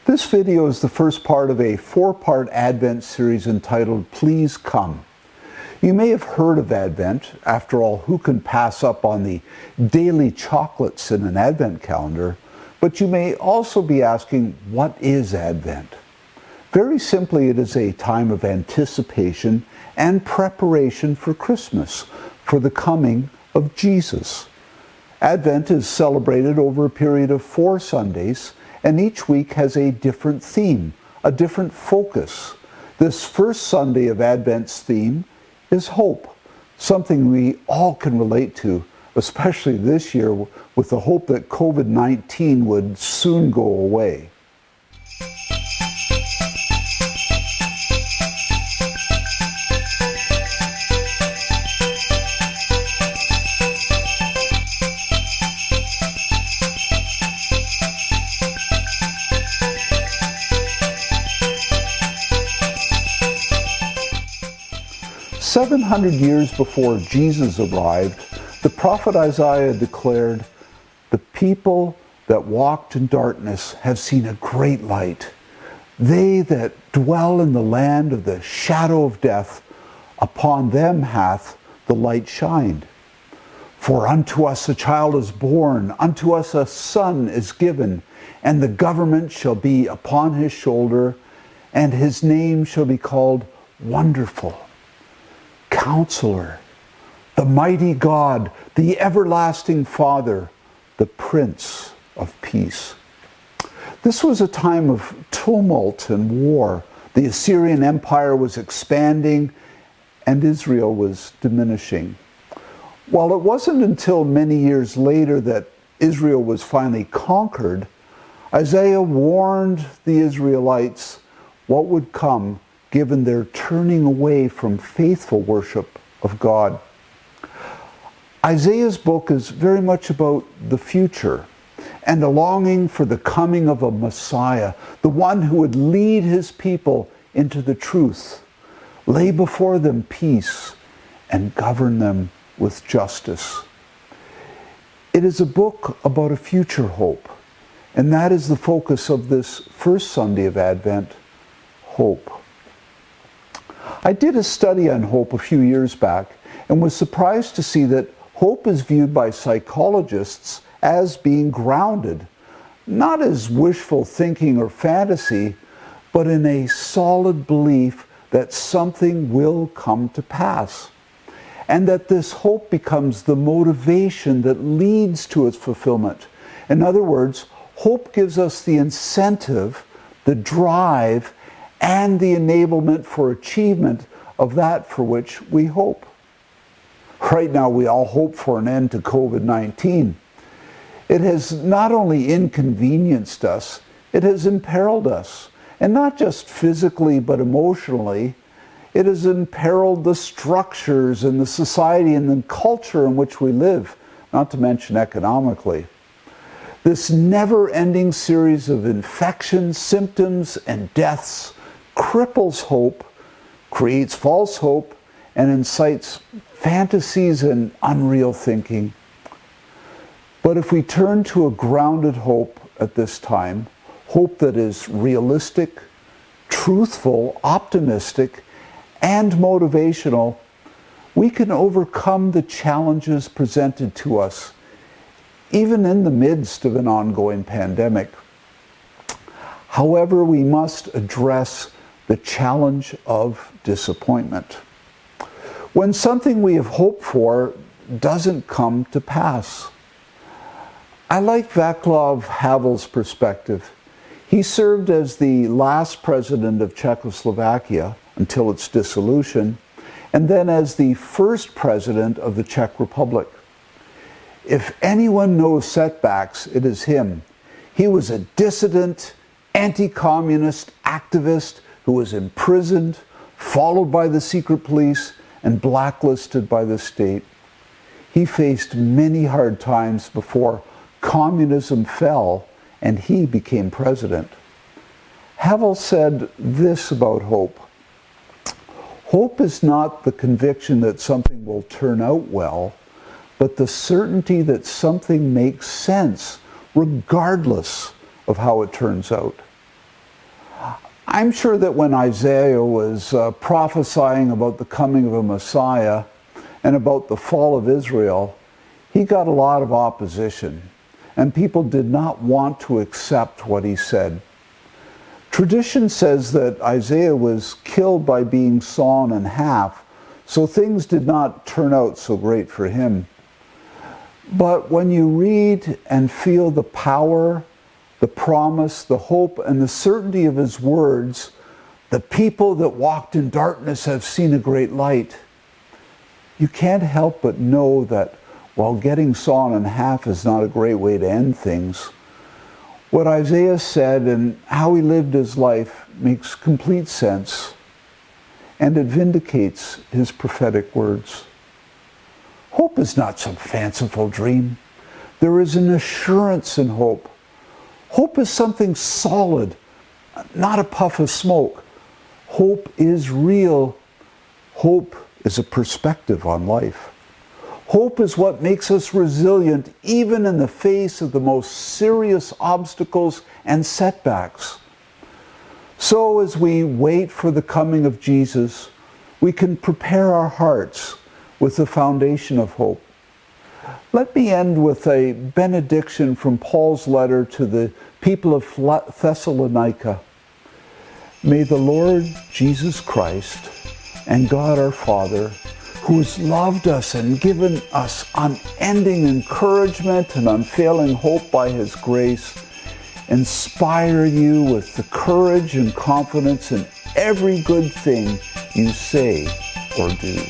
This video is the first part of a four-part Advent series entitled Please Come. You may have heard of Advent. After all, who can pass up on the daily chocolates in an Advent calendar? But you may also be asking, what is Advent? Very simply, it is a time of anticipation and preparation for Christmas, for the coming of Jesus. Advent is celebrated over a period of 4 Sundays, and each week has a different theme, a different focus. This first Sunday of Advent's theme is hope, something we all can relate to, especially this year with the hope that COVID-19 would soon go away. "700 years before Jesus arrived, the prophet Isaiah declared, 'The people that walked in darkness have seen a great light. They that dwell in the land of the shadow of death, upon them hath the light shined. For unto us a child is born, unto us a son is given, and the government shall be upon his shoulder, and his name shall be called Wonderful, Counselor, the Mighty God, the Everlasting Father, the Prince of Peace.'" This was a time of tumult and war. The Assyrian Empire was expanding and Israel was diminishing. While it wasn't until many years later that Israel was finally conquered, Isaiah warned the Israelites what would come given their turning away from faithful worship of God. Isaiah's book is very much about the future and a longing for the coming of a Messiah, the one who would lead his people into the truth, lay before them peace, and govern them with justice. It is a book about a future hope, and that is the focus of this first Sunday of Advent, hope. I did a study on hope a few years back and was surprised to see that hope is viewed by psychologists as being grounded, not as wishful thinking or fantasy, but in a solid belief that something will come to pass, and that this hope becomes the motivation that leads to its fulfillment. In other words, hope gives us the incentive, the drive, and the enablement for achievement of that for which we hope. Right now, we all hope for an end to COVID-19. It has not only inconvenienced us, it has imperiled us. And not just physically, but emotionally. It has imperiled the structures and the society and the culture in which we live, not to mention economically. This never-ending series of infections, symptoms, and deaths cripples hope, creates false hope, and incites fantasies and unreal thinking. But if we turn to a grounded hope at this time, hope that is realistic, truthful, optimistic, and motivational, we can overcome the challenges presented to us, even in the midst of an ongoing pandemic. However, we must address the challenge of disappointment. When something we have hoped for doesn't come to pass. I like Václav Havel's perspective. He served as the last president of Czechoslovakia until its dissolution, and then as the first president of the Czech Republic. If anyone knows setbacks, it is him. He was a dissident, anti-communist activist who was imprisoned, followed by the secret police, and blacklisted by the state. He faced many hard times before communism fell and he became president. Havel said this about hope: "Hope is not the conviction that something will turn out well, but the certainty that something makes sense regardless of how it turns out." I'm sure that when Isaiah was prophesying about the coming of a Messiah and about the fall of Israel, he got a lot of opposition, and people did not want to accept what he said. Tradition says that Isaiah was killed by being sawn in half, so things did not turn out so great for him. But when you read and feel the power, the promise, the hope, and the certainty of his words, the people that walked in darkness have seen a great light, you can't help but know that while getting sawn in half is not a great way to end things, what Isaiah said and how he lived his life makes complete sense, and it vindicates his prophetic words. Hope is not some fanciful dream. There is an assurance in hope. Hope is something solid, not a puff of smoke. Hope is real. Hope is a perspective on life. Hope is what makes us resilient even in the face of the most serious obstacles and setbacks. So as we wait for the coming of Jesus, we can prepare our hearts with the foundation of hope. Let me end with a benediction from Paul's letter to the people of Thessalonica. May the Lord Jesus Christ and God our Father, who has loved us and given us unending encouragement and unfailing hope by his grace, inspire you with the courage and confidence in every good thing you say or do.